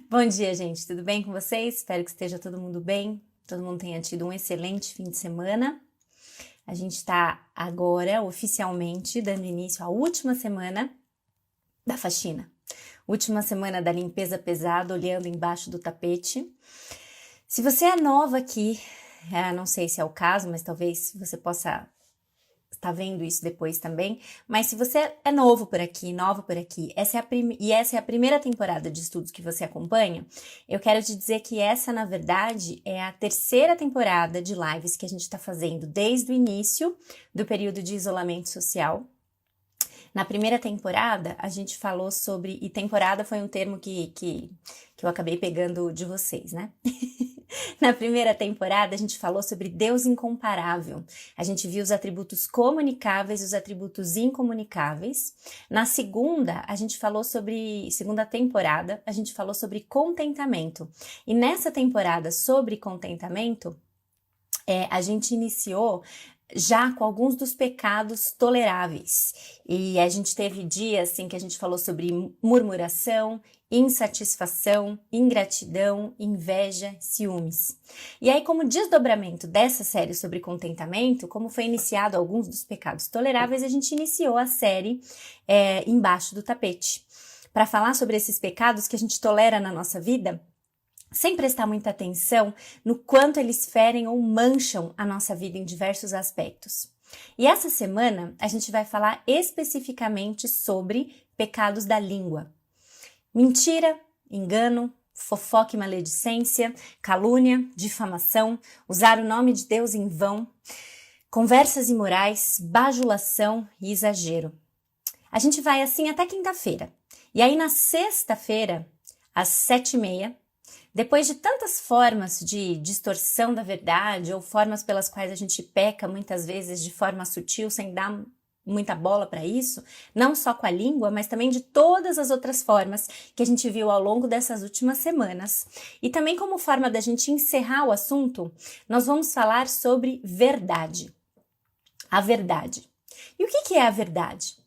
Bom dia, gente. Tudo bem com vocês? Espero que esteja todo mundo bem. Todo mundo tenha tido um excelente fim de semana. A gente está agora oficialmente dando início à última semana da faxina. Última semana da limpeza pesada, olhando embaixo do tapete. Se você é nova aqui, não sei se é o caso, mas talvez você possa estar vendo isso depois também, mas se você é novo por aqui, nova por aqui, essa é a primeira temporada de estudos que você acompanha, eu quero te dizer que essa, na verdade, é a terceira temporada de lives que a gente está fazendo desde o início do período de isolamento social. Na primeira temporada, a gente falou sobre... E temporada foi um termo que eu acabei pegando de vocês, né? Na primeira temporada, a gente falou sobre Deus incomparável. A gente viu os atributos comunicáveis e os atributos incomunicáveis. Na segunda, segunda temporada, a gente falou sobre contentamento. E nessa temporada sobre contentamento, a gente iniciou já com alguns dos pecados toleráveis. E a gente teve dias assim que a gente falou sobre murmuração, insatisfação, ingratidão, inveja, ciúmes. E aí, como desdobramento dessa série sobre contentamento, como foi iniciado alguns dos pecados toleráveis, a gente iniciou a série Embaixo do Tapete, para falar sobre esses pecados que a gente tolera na nossa vida, sem prestar muita atenção no quanto eles ferem ou mancham a nossa vida em diversos aspectos. E essa semana a gente vai falar especificamente sobre pecados da língua. Mentira, engano, fofoca e maledicência, calúnia, difamação, usar o nome de Deus em vão, conversas imorais, bajulação e exagero. A gente vai assim até quinta-feira. E aí na sexta-feira, às 7h30, depois de tantas formas de distorção da verdade ou formas pelas quais a gente peca muitas vezes de forma sutil, sem dar muita bola para isso, não só com a língua, mas também de todas as outras formas que a gente viu ao longo dessas últimas semanas. E também como forma da gente encerrar o assunto, nós vamos falar sobre verdade. A verdade. E o que é a verdade?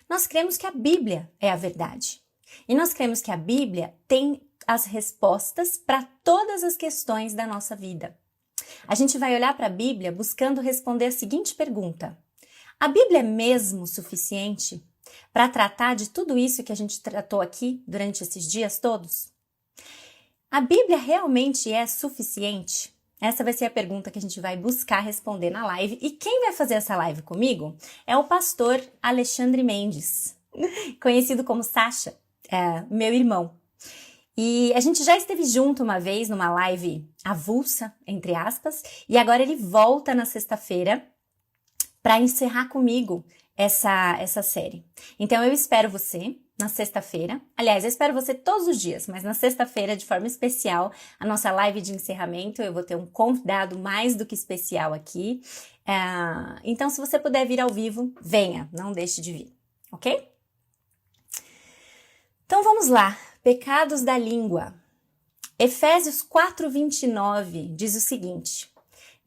Nós cremos que a Bíblia é a verdade. E nós cremos que a Bíblia tem as respostas para todas as questões da nossa vida. A gente vai olhar para a Bíblia buscando responder a seguinte pergunta: a Bíblia é mesmo suficiente para tratar de tudo isso que a gente tratou aqui durante esses dias todos? A Bíblia realmente é suficiente? Essa vai ser a pergunta que a gente vai buscar responder na live. E quem vai fazer essa live comigo é o pastor Alexandre Mendes, conhecido como Sacha, meu irmão. E a gente já esteve junto uma vez numa live avulsa, entre aspas, e agora ele volta na sexta-feira para encerrar comigo essa série. Então eu espero você na sexta-feira. Aliás, eu espero você todos os dias, mas na sexta-feira, de forma especial, a nossa live de encerramento, eu vou ter um convidado mais do que especial aqui. Então, se você puder vir ao vivo, venha, não deixe de vir, ok? Então vamos lá. Pecados da língua. Efésios 4:29 diz o seguinte: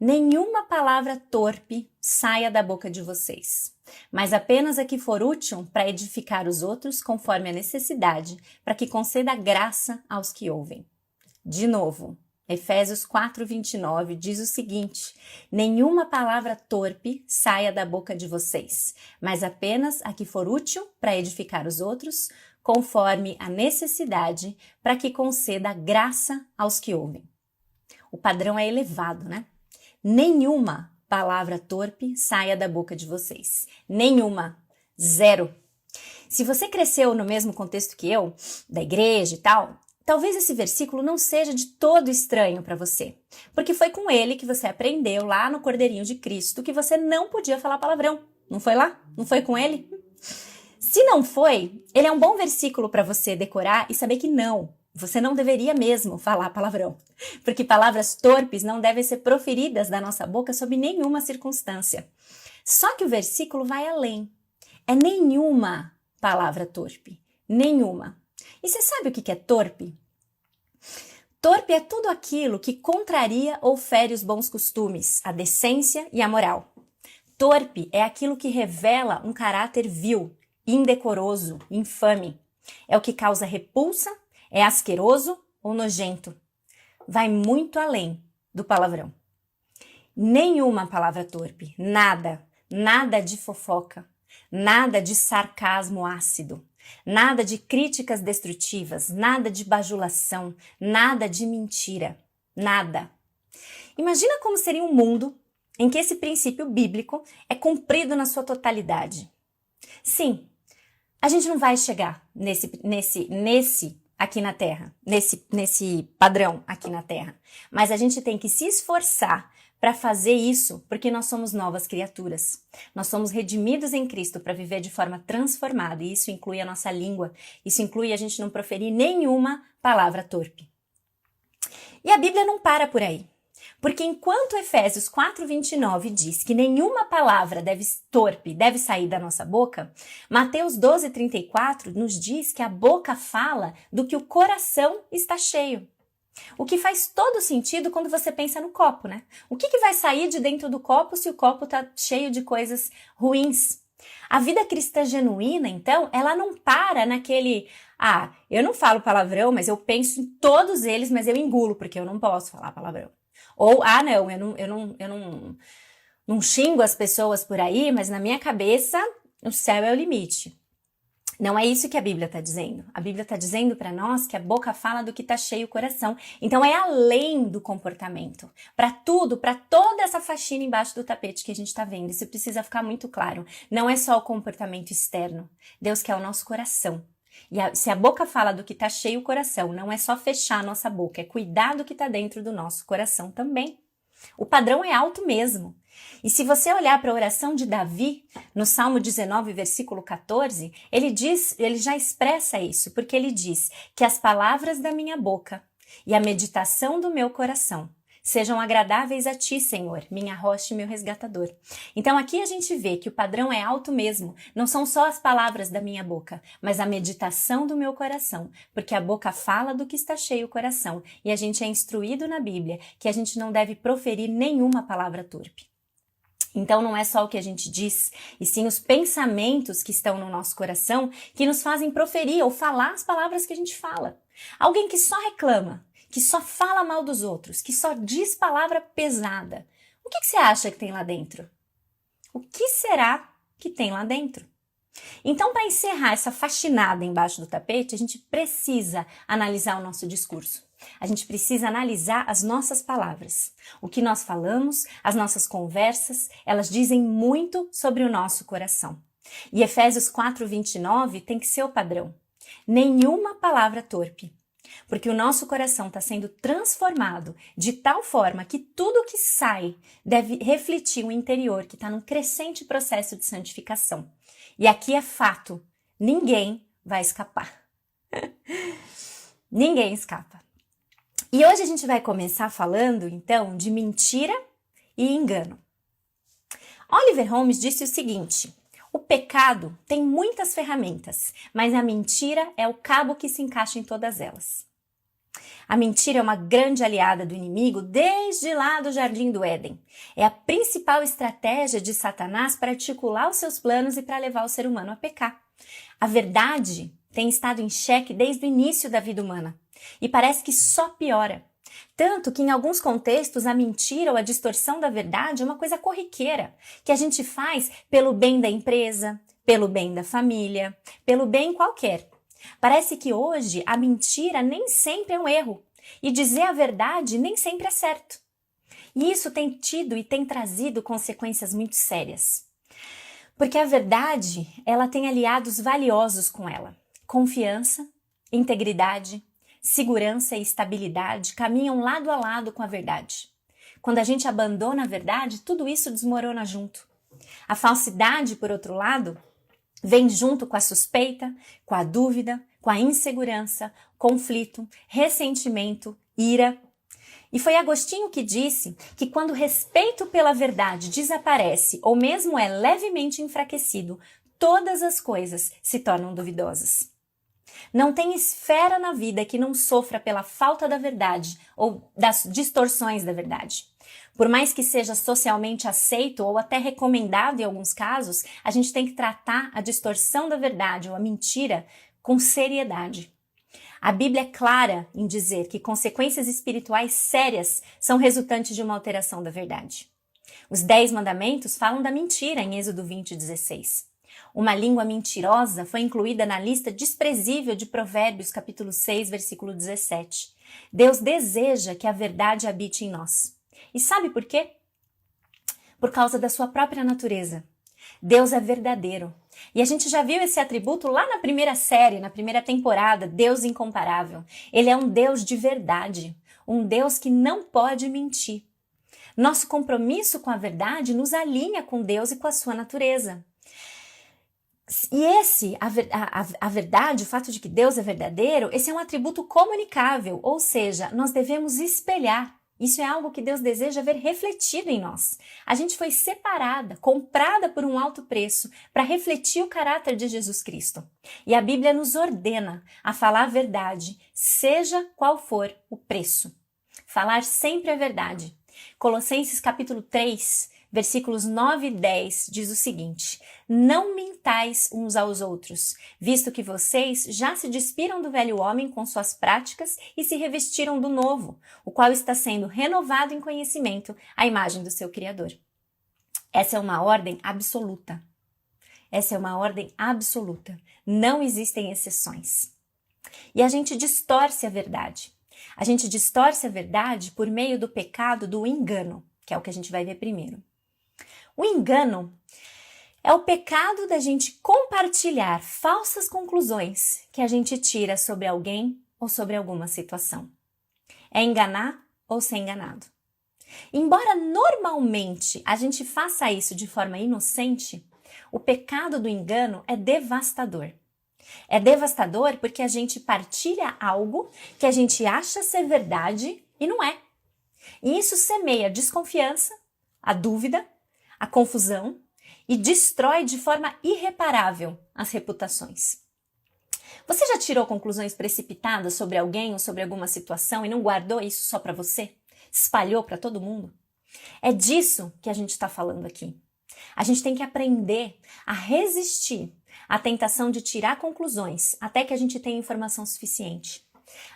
nenhuma palavra torpe saia da boca de vocês, mas apenas a que for útil para edificar os outros conforme a necessidade, para que conceda graça aos que ouvem. De novo, Efésios 4:29 diz o seguinte: nenhuma palavra torpe saia da boca de vocês, mas apenas a que for útil para edificar os outros, conforme a necessidade, para que conceda graça aos que ouvem. O padrão é elevado, né? Nenhuma palavra torpe saia da boca de vocês. Nenhuma. Zero. Se você cresceu no mesmo contexto que eu, da igreja e tal, talvez esse versículo não seja de todo estranho para você, porque foi com ele que você aprendeu lá no Cordeirinho de Cristo que você não podia falar palavrão. Não foi lá? Não foi com ele? Se não foi, ele é um bom versículo para você decorar e saber que não, você não deveria mesmo falar palavrão, porque palavras torpes não devem ser proferidas da nossa boca sob nenhuma circunstância. Só que o versículo vai além. É nenhuma palavra torpe, nenhuma. E você sabe o que é torpe? Torpe é tudo aquilo que contraria ou fere os bons costumes, a decência e a moral. Torpe é aquilo que revela um caráter vil, indecoroso, infame. É o que causa repulsa, É asqueroso ou nojento? Vai muito além do palavrão. Nenhuma palavra torpe, nada de fofoca, nada de sarcasmo ácido, nada de críticas destrutivas, nada de bajulação, nada de mentira, nada. Imagina como seria um mundo em que esse princípio bíblico é cumprido na sua totalidade. Sim, a gente não vai chegar nesse aqui na Terra, nesse padrão aqui na Terra, mas a gente tem que se esforçar para fazer isso, porque nós somos novas criaturas. Nós somos redimidos em Cristo para viver de forma transformada, e isso inclui a nossa língua, isso inclui a gente não proferir nenhuma palavra torpe. E a Bíblia não para por aí. Porque enquanto Efésios 4:29 diz que nenhuma palavra torpe deve sair da nossa boca, Mateus 12:34 nos diz que a boca fala do que o coração está cheio. O que faz todo sentido quando você pensa no copo, né? O que vai sair de dentro do copo se o copo está cheio de coisas ruins? A vida cristã genuína, então, ela não para naquele... eu não falo palavrão, mas eu penso em todos eles, mas eu engulo, porque eu não posso falar palavrão. Ou, não, eu não xingo as pessoas por aí, mas na minha cabeça o céu é o limite. Não é isso que a Bíblia está dizendo. A Bíblia está dizendo para nós que a boca fala do que está cheio o coração. Então é além do comportamento. Para tudo, para toda essa faxina embaixo do tapete que a gente está vendo. Isso precisa ficar muito claro. Não é só o comportamento externo. Deus quer o nosso coração. E se a boca fala do que está cheio o coração, não é só fechar a nossa boca, é cuidar do que está dentro do nosso coração também. O padrão é alto mesmo. E se você olhar para a oração de Davi, no Salmo 19, versículo 14, ele já expressa isso, porque ele diz que as palavras da minha boca e a meditação do meu coração sejam agradáveis a ti, Senhor, minha rocha e meu resgatador. Então aqui a gente vê que o padrão é alto mesmo. Não são só as palavras da minha boca, mas a meditação do meu coração, porque a boca fala do que está cheio o coração. E a gente é instruído na Bíblia que a gente não deve proferir nenhuma palavra torpe. Então não é só o que a gente diz, e sim os pensamentos que estão no nosso coração que nos fazem proferir ou falar as palavras que a gente fala. Alguém que só reclama, que só fala mal dos outros, que só diz palavra pesada. O que você acha que tem lá dentro? O que será que tem lá dentro? Então, para encerrar essa faxinada embaixo do tapete, a gente precisa analisar o nosso discurso. A gente precisa analisar as nossas palavras. O que nós falamos, as nossas conversas, elas dizem muito sobre o nosso coração. E Efésios 4:29 tem que ser o padrão. Nenhuma palavra torpe. Porque o nosso coração está sendo transformado de tal forma que tudo que sai deve refletir o interior, que está num crescente processo de santificação. E aqui é fato, ninguém vai escapar. Ninguém escapa. E hoje a gente vai começar falando, então, de mentira e engano. Oliver Holmes disse o seguinte: o pecado tem muitas ferramentas, mas a mentira é o cabo que se encaixa em todas elas. A mentira é uma grande aliada do inimigo desde lá do Jardim do Éden. É a principal estratégia de Satanás para articular os seus planos e para levar o ser humano a pecar. A verdade tem estado em xeque desde o início da vida humana e parece que só piora. Tanto que em alguns contextos a mentira ou a distorção da verdade é uma coisa corriqueira, que a gente faz pelo bem da empresa, pelo bem da família, pelo bem qualquer. Parece que hoje a mentira nem sempre é um erro e dizer a verdade nem sempre é certo. E isso tem tido e tem trazido consequências muito sérias. Porque a verdade, ela tem aliados valiosos com ela. Confiança, integridade, segurança e estabilidade caminham lado a lado com a verdade. Quando a gente abandona a verdade, tudo isso desmorona junto. A falsidade, por outro lado, vem junto com a suspeita, com a dúvida, com a insegurança, conflito, ressentimento, ira. E foi Agostinho que disse que quando o respeito pela verdade desaparece ou mesmo é levemente enfraquecido, todas as coisas se tornam duvidosas. Não tem esfera na vida que não sofra pela falta da verdade ou das distorções da verdade. Por mais que seja socialmente aceito ou até recomendado em alguns casos, a gente tem que tratar a distorção da verdade ou a mentira com seriedade. A Bíblia é clara em dizer que consequências espirituais sérias são resultantes de uma alteração da verdade. Os 10 mandamentos falam da mentira em Êxodo 20:16. Uma língua mentirosa foi incluída na lista desprezível de Provérbios, capítulo 6, versículo 17. Deus deseja que a verdade habite em nós. E sabe por quê? Por causa da sua própria natureza. Deus é verdadeiro. E a gente já viu esse atributo lá na primeira série, na primeira temporada, Deus incomparável. Ele é um Deus de verdade, um Deus que não pode mentir. Nosso compromisso com a verdade nos alinha com Deus e com a sua natureza. E a verdade, o fato de que Deus é verdadeiro, esse é um atributo comunicável, ou seja, nós devemos espelhar. Isso é algo que Deus deseja ver refletido em nós. A gente foi separada, comprada por um alto preço para refletir o caráter de Jesus Cristo. E a Bíblia nos ordena a falar a verdade, seja qual for o preço. Falar sempre a verdade. Colossenses capítulo 3, versículos 9 e 10 diz o seguinte: não mintais uns aos outros, visto que vocês já se despiram do velho homem com suas práticas e se revestiram do novo, o qual está sendo renovado em conhecimento à imagem do seu Criador. Essa é uma ordem absoluta. Essa é uma ordem absoluta. Não existem exceções. E a gente distorce a verdade. A gente distorce a verdade por meio do pecado do engano, que é o que a gente vai ver primeiro. O engano é o pecado da gente compartilhar falsas conclusões que a gente tira sobre alguém ou sobre alguma situação. É enganar ou ser enganado. Embora normalmente a gente faça isso de forma inocente, o pecado do engano é devastador. É devastador porque a gente partilha algo que a gente acha ser verdade e não é. E isso semeia a desconfiança, a dúvida, a confusão e destrói de forma irreparável as reputações. Você já tirou conclusões precipitadas sobre alguém ou sobre alguma situação e não guardou isso só para você? Espalhou para todo mundo? É disso que a gente está falando aqui. A gente tem que aprender a resistir à tentação de tirar conclusões até que a gente tenha informação suficiente.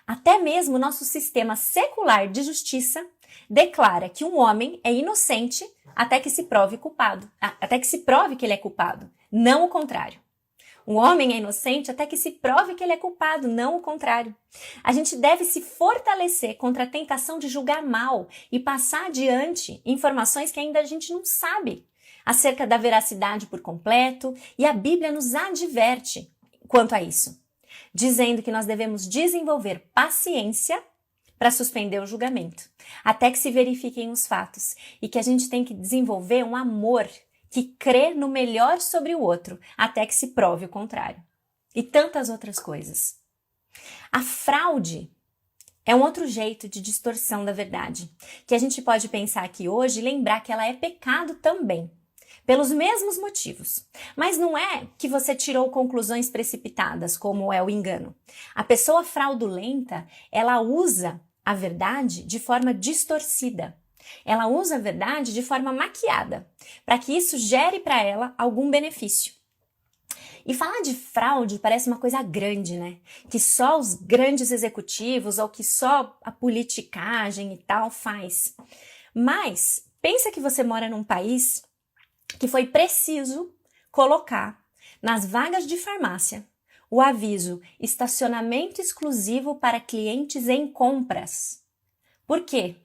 Até mesmo o nosso sistema secular de justiça declara que um homem é inocente até que se prove culpado, até que se prove que ele é culpado, não o contrário. Um homem é inocente até que se prove que ele é culpado, não o contrário. A gente deve se fortalecer contra a tentação de julgar mal e passar adiante informações que ainda a gente não sabe acerca da veracidade por completo, e a Bíblia nos adverte quanto a isso, dizendo que nós devemos desenvolver paciência para suspender o julgamento, até que se verifiquem os fatos, e que a gente tem que desenvolver um amor que crê no melhor sobre o outro, até que se prove o contrário. E tantas outras coisas. A fraude é um outro jeito de distorção da verdade, que a gente pode pensar aqui hoje e lembrar que ela é pecado também, pelos mesmos motivos. Mas não é que você tirou conclusões precipitadas, como é o engano. A pessoa fraudulenta, ela usa a verdade de forma distorcida. Ela usa a verdade de forma maquiada, para que isso gere para ela algum benefício. E falar de fraude parece uma coisa grande, né? Que só os grandes executivos ou que só a politicagem e tal faz. Mas pensa que você mora num país que foi preciso colocar nas vagas de farmácia o aviso estacionamento exclusivo para clientes em compras. Por quê?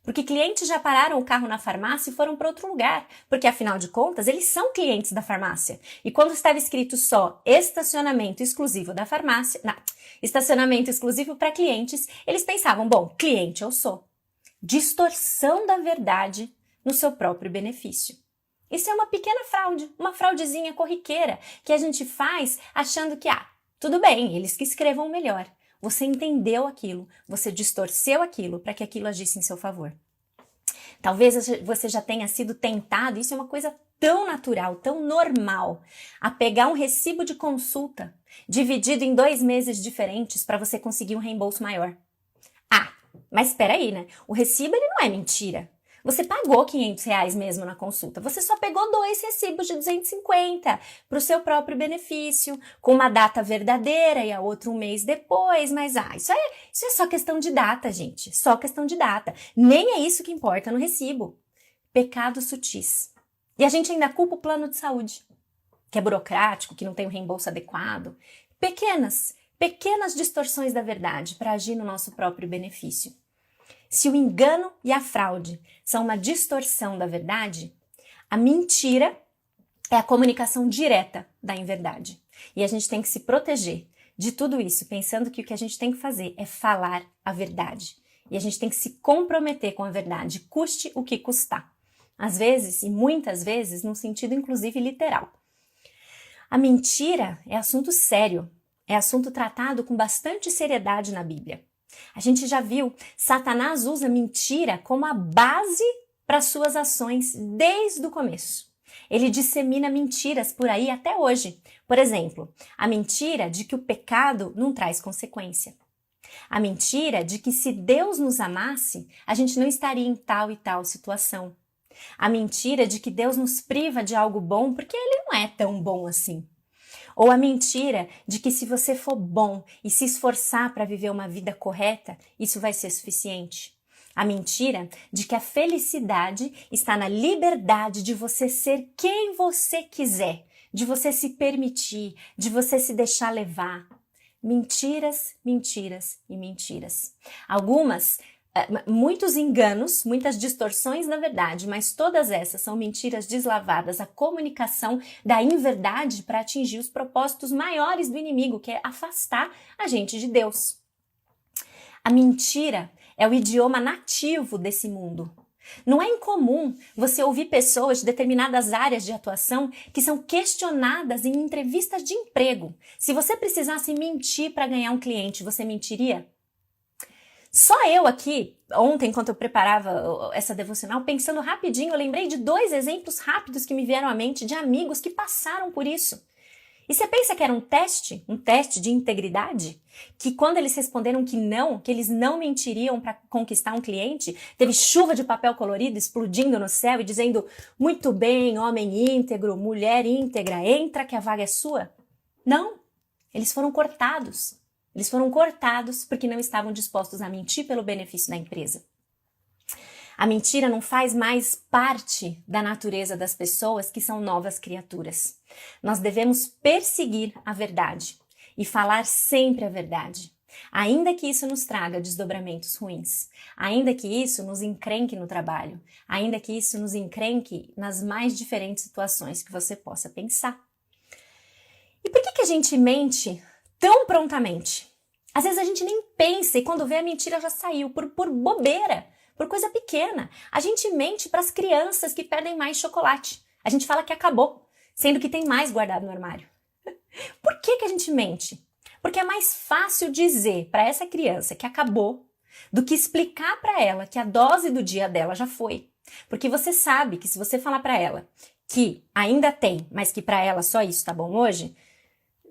Porque clientes já pararam o carro na farmácia e foram para outro lugar, porque afinal de contas eles são clientes da farmácia. E quando estava escrito só estacionamento exclusivo da farmácia, estacionamento exclusivo para clientes, eles pensavam, bom, cliente eu sou. Distorção da verdade no seu próprio benefício. Isso é uma pequena fraude, uma fraudezinha corriqueira que a gente faz achando que, tudo bem, eles que escrevam melhor. Você entendeu aquilo, você distorceu aquilo para que aquilo agisse em seu favor. Talvez você já tenha sido tentado, isso é uma coisa tão natural, tão normal, a pegar um recibo de consulta dividido em 2 meses diferentes para você conseguir um reembolso maior. Mas espera aí, né? O recibo ele não é mentira. Você pagou R$ 500 mesmo na consulta, você só pegou 2 recibos de 250 para o seu próprio benefício, com uma data verdadeira e a outra um mês depois, mas isso é só questão de data, gente, só questão de data. Nem é isso que importa no recibo. Pecados sutis. E a gente ainda culpa o plano de saúde, que é burocrático, que não tem um reembolso adequado. Pequenas distorções da verdade para agir no nosso próprio benefício. Se o engano e a fraude são uma distorção da verdade, a mentira é a comunicação direta da inverdade. E a gente tem que se proteger de tudo isso, pensando que o que a gente tem que fazer é falar a verdade. E a gente tem que se comprometer com a verdade, custe o que custar. Às vezes, e muitas vezes, num sentido inclusive literal. A mentira é assunto sério, é assunto tratado com bastante seriedade na Bíblia. A gente já viu, Satanás usa mentira como a base para suas ações desde o começo. Ele dissemina mentiras por aí até hoje. Por exemplo, a mentira de que o pecado não traz consequência. A mentira de que se Deus nos amasse, a gente não estaria em tal e tal situação. A mentira de que Deus nos priva de algo bom porque Ele não é tão bom assim. Ou a mentira de que se você for bom e se esforçar para viver uma vida correta, isso vai ser suficiente. A mentira de que a felicidade está na liberdade de você ser quem você quiser, de você se permitir, de você se deixar levar. Mentiras, mentiras e mentiras. Muitos enganos, muitas distorções da verdade, mas todas essas são mentiras deslavadas, a comunicação da inverdade para atingir os propósitos maiores do inimigo, que é afastar a gente de Deus. A mentira é o idioma nativo desse mundo. Não é incomum você ouvir pessoas de determinadas áreas de atuação que são questionadas em entrevistas de emprego. Se você precisasse mentir para ganhar um cliente, você mentiria? Só eu aqui, ontem, enquanto eu preparava essa devocional, pensando rapidinho, eu lembrei de 2 exemplos rápidos que me vieram à mente de amigos que passaram por isso. E você pensa que era um teste de integridade? Que quando eles responderam que eles não mentiriam para conquistar um cliente, teve chuva de papel colorido explodindo no céu e dizendo: muito bem, homem íntegro, mulher íntegra, entra que a vaga é sua? Não, eles foram cortados. Eles foram cortados porque não estavam dispostos a mentir pelo benefício da empresa. A mentira não faz mais parte da natureza das pessoas que são novas criaturas. Nós devemos perseguir a verdade e falar sempre a verdade, ainda que isso nos traga desdobramentos ruins, ainda que isso nos encrenque no trabalho, ainda que isso nos encrenque nas mais diferentes situações que você possa pensar. E por que a gente mente tão prontamente? Às vezes a gente nem pensa e quando vê a mentira já saiu, por bobeira, por coisa pequena. A gente mente para as crianças que pedem mais chocolate. A gente fala que acabou, sendo que tem mais guardado no armário. Por que a gente mente? Porque é mais fácil dizer para essa criança que acabou do que explicar para ela que a dose do dia dela já foi. Porque você sabe que se você falar para ela que ainda tem, mas que para ela só isso tá bom hoje,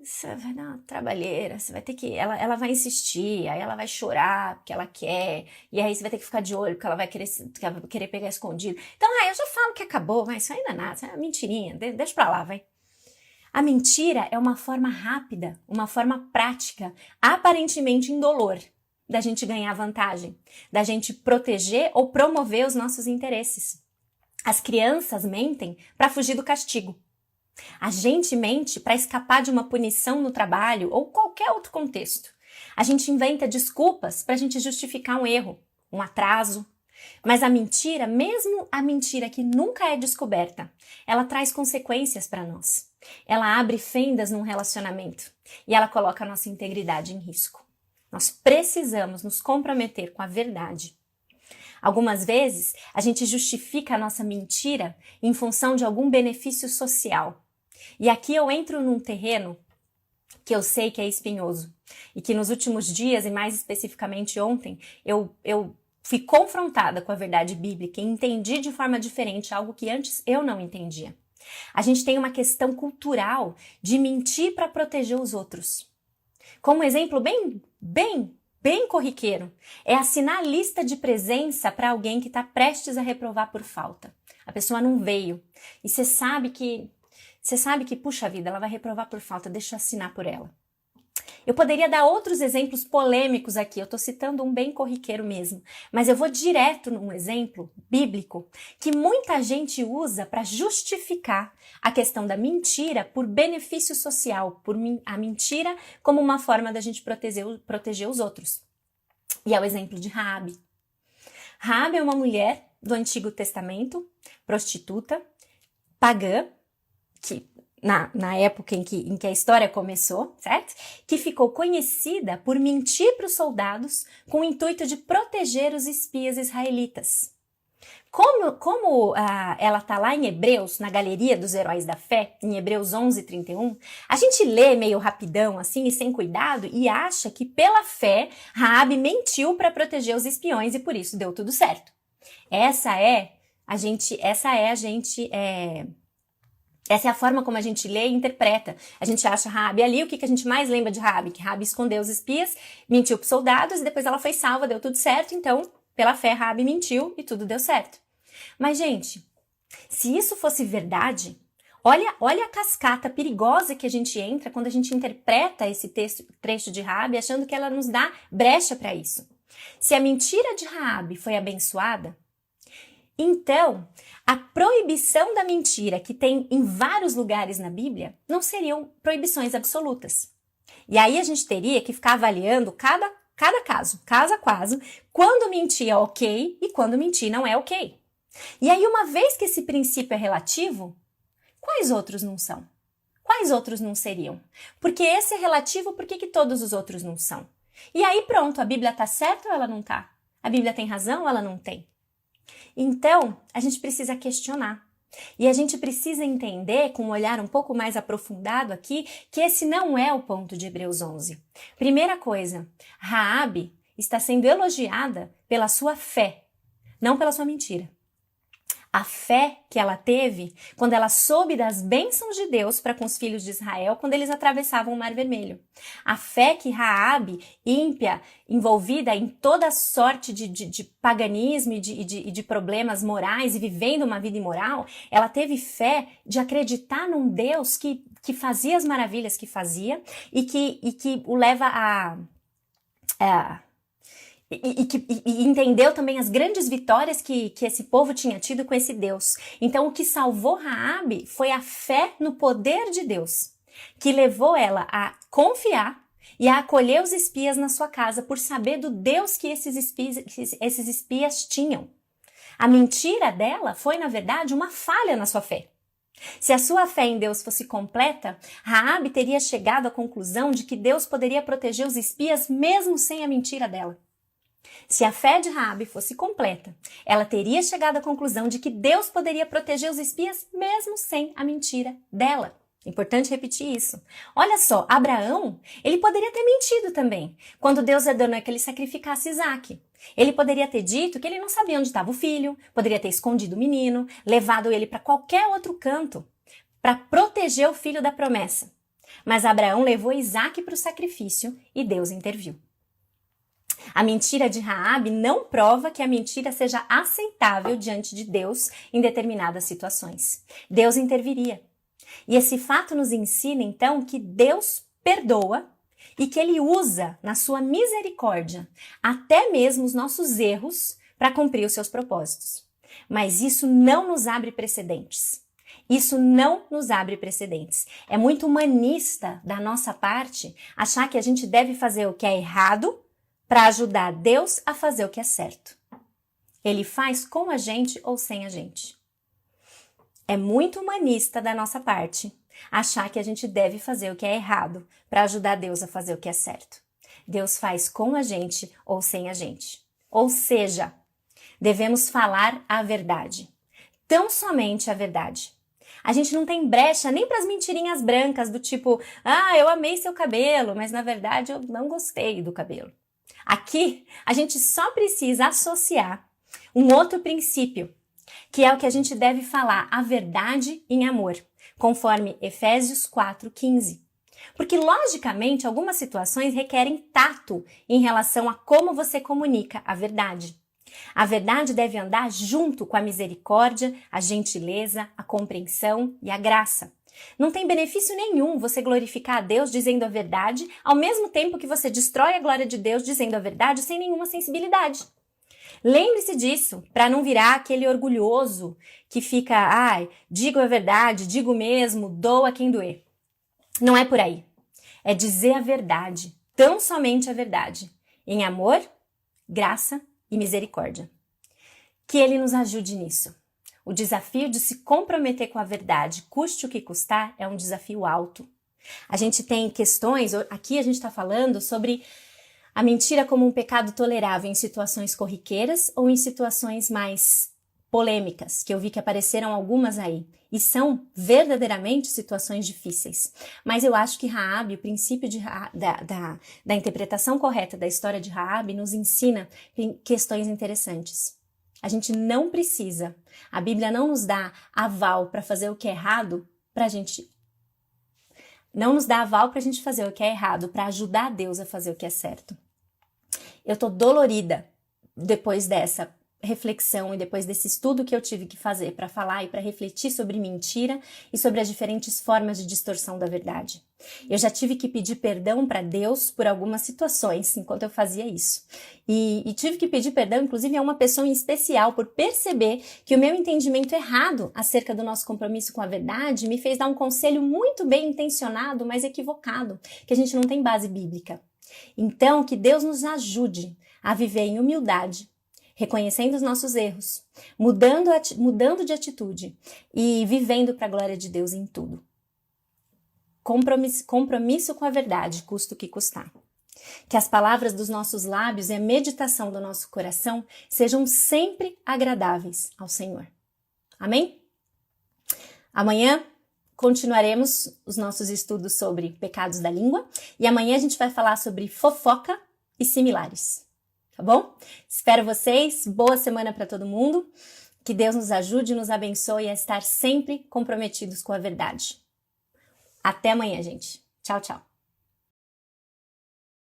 você vai dar uma trabalheira, você vai ter que, ela vai insistir, aí ela vai chorar porque ela quer, e aí você vai ter que ficar de olho porque ela vai querer pegar escondido. Então, eu já falo que acabou, mas isso ainda nada, isso é uma mentirinha, deixa pra lá, vai. A mentira é uma forma rápida, uma forma prática, aparentemente indolor, da gente ganhar vantagem, da gente proteger ou promover os nossos interesses. As crianças mentem para fugir do castigo. A gente mente para escapar de uma punição no trabalho ou qualquer outro contexto. A gente inventa desculpas para a gente justificar um erro, um atraso. Mas a mentira, mesmo a mentira que nunca é descoberta, ela traz consequências para nós. Ela abre fendas num relacionamento e ela coloca a nossa integridade em risco. Nós precisamos nos comprometer com a verdade. Algumas vezes, a gente justifica a nossa mentira em função de algum benefício social. E aqui eu entro num terreno que eu sei que é espinhoso e que nos últimos dias, e mais especificamente ontem, eu fui confrontada com a verdade bíblica e entendi de forma diferente algo que antes eu não entendia. A gente tem uma questão cultural de mentir para proteger os outros. Como exemplo bem bem corriqueiro é assinar lista de presença para alguém que está prestes a reprovar por falta. A pessoa não veio e você sabe que, puxa vida, ela vai reprovar por falta, deixa eu assinar por ela. Eu poderia dar outros exemplos polêmicos aqui, eu estou citando um bem corriqueiro mesmo, mas eu vou direto num exemplo bíblico que muita gente usa para justificar a questão da mentira por benefício social, a mentira como uma forma da gente proteger os outros. E é o exemplo de Raabe. Raabe é uma mulher do Antigo Testamento, prostituta, pagã, que na época em que a história começou, certo? Que ficou conhecida por mentir para os soldados com o intuito de proteger os espias israelitas. Como ela está lá em Hebreus, na Galeria dos Heróis da Fé, em Hebreus 11:31, a gente lê meio rapidão assim e sem cuidado e acha que pela fé Raabe mentiu para proteger os espiões e por isso deu tudo certo. Essa é a forma como a gente lê e interpreta. A gente acha Raabe ali, o que a gente mais lembra de Raabe? Que Raabe escondeu os espias, mentiu para os soldados e depois ela foi salva, deu tudo certo. Então, pela fé, Raabe mentiu e tudo deu certo. Mas, gente, se isso fosse verdade, olha a cascata perigosa que a gente entra quando a gente interpreta esse trecho de Raabe achando que ela nos dá brecha para isso. Se a mentira de Raabe foi abençoada, então, a proibição da mentira que tem em vários lugares na Bíblia não seriam proibições absolutas. E aí a gente teria que ficar avaliando cada caso a caso, quando mentir é ok e quando mentir não é ok. E aí, uma vez que esse princípio é relativo, quais outros não são? Quais outros não seriam? Porque esse é relativo, por que todos os outros não são? E aí pronto, a Bíblia está certa ou ela não está? A Bíblia tem razão ou ela não tem? Então, a gente precisa questionar. E a gente precisa entender, com um olhar um pouco mais aprofundado aqui, que esse não é o ponto de Hebreus 11. Primeira coisa, Raabe está sendo elogiada pela sua fé, não pela sua mentira. A fé que ela teve quando ela soube das bênçãos de Deus para com os filhos de Israel quando eles atravessavam o Mar Vermelho. A fé que Raabe, ímpia, envolvida em toda sorte de paganismo e de problemas morais e vivendo uma vida imoral, ela teve fé de acreditar num Deus que fazia as maravilhas que fazia e que o leva E entendeu também as grandes vitórias que esse povo tinha tido com esse Deus. Então, o que salvou Raabe foi a fé no poder de Deus, que levou ela a confiar e a acolher os espias na sua casa por saber do Deus que esses espias tinham. A mentira dela foi, na verdade, uma falha na sua fé. Se a sua fé em Deus fosse completa, Raabe teria chegado à conclusão de que Deus poderia proteger os espias mesmo sem a mentira dela. Se a fé de Raabe fosse completa, ela teria chegado à conclusão de que Deus poderia proteger os espias mesmo sem a mentira dela. Importante repetir isso. Olha só, Abraão, ele poderia ter mentido também, quando Deus ordenou que ele sacrificasse Isaque. Ele poderia ter dito que ele não sabia onde estava o filho, poderia ter escondido o menino, levado ele para qualquer outro canto, para proteger o filho da promessa. Mas Abraão levou Isaque para o sacrifício e Deus interviu. A mentira de Raabe não prova que a mentira seja aceitável diante de Deus em determinadas situações. Deus interviria. E esse fato nos ensina, então, que Deus perdoa e que Ele usa, na sua misericórdia, até mesmo os nossos erros para cumprir os seus propósitos. Mas isso não nos abre precedentes. Isso não nos abre precedentes. É muito humanista da nossa parte achar que a gente deve fazer o que é errado para ajudar Deus a fazer o que é certo. Ele faz com a gente ou sem a gente. É muito humanista da nossa parte achar que a gente deve fazer o que é errado para ajudar Deus a fazer o que é certo. Deus faz com a gente ou sem a gente. Ou seja, devemos falar a verdade. Tão somente a verdade. A gente não tem brecha nem para as mentirinhas brancas do tipo, eu amei seu cabelo, mas na verdade eu não gostei do cabelo. Aqui, a gente só precisa associar um outro princípio, que é o que a gente deve falar, a verdade em amor, conforme Efésios 4:15. Porque, logicamente, algumas situações requerem tato em relação a como você comunica a verdade. A verdade deve andar junto com a misericórdia, a gentileza, a compreensão e a graça. Não tem benefício nenhum você glorificar a Deus dizendo a verdade, ao mesmo tempo que você destrói a glória de Deus dizendo a verdade sem nenhuma sensibilidade. Lembre-se disso, para não virar aquele orgulhoso que fica, digo a verdade, digo mesmo, doa quem doer. Não é por aí. É dizer a verdade, tão somente a verdade, em amor, graça e misericórdia. Que Ele nos ajude nisso. O desafio de se comprometer com a verdade, custe o que custar, é um desafio alto. A gente tem questões, aqui a gente está falando sobre a mentira como um pecado tolerável em situações corriqueiras ou em situações mais polêmicas, que eu vi que apareceram algumas aí. E são verdadeiramente situações difíceis. Mas eu acho que Raabe, o princípio da interpretação correta da história de Raabe, nos ensina questões interessantes. A gente não precisa, a Bíblia não nos dá aval para fazer o que é errado, não nos dá aval para a gente fazer o que é errado, para ajudar Deus a fazer o que é certo. Eu tô dolorida depois dessa reflexão e depois desse estudo que eu tive que fazer para falar e para refletir sobre mentira e sobre as diferentes formas de distorção da verdade. Eu já tive que pedir perdão para Deus por algumas situações enquanto eu fazia isso. E tive que pedir perdão, inclusive, a uma pessoa em especial por perceber que o meu entendimento errado acerca do nosso compromisso com a verdade me fez dar um conselho muito bem intencionado, mas equivocado, que a gente não tem base bíblica. Então, que Deus nos ajude a viver em humildade, reconhecendo os nossos erros, mudando de atitude e vivendo para a glória de Deus em tudo. Compromisso com a verdade, custa o que custar. Que as palavras dos nossos lábios e a meditação do nosso coração sejam sempre agradáveis ao Senhor. Amém? Amanhã continuaremos os nossos estudos sobre pecados da língua e amanhã a gente vai falar sobre fofoca e similares. Tá bom? Espero vocês. Boa semana para todo mundo. Que Deus nos ajude e nos abençoe a estar sempre comprometidos com a verdade. Até amanhã, gente. Tchau, tchau.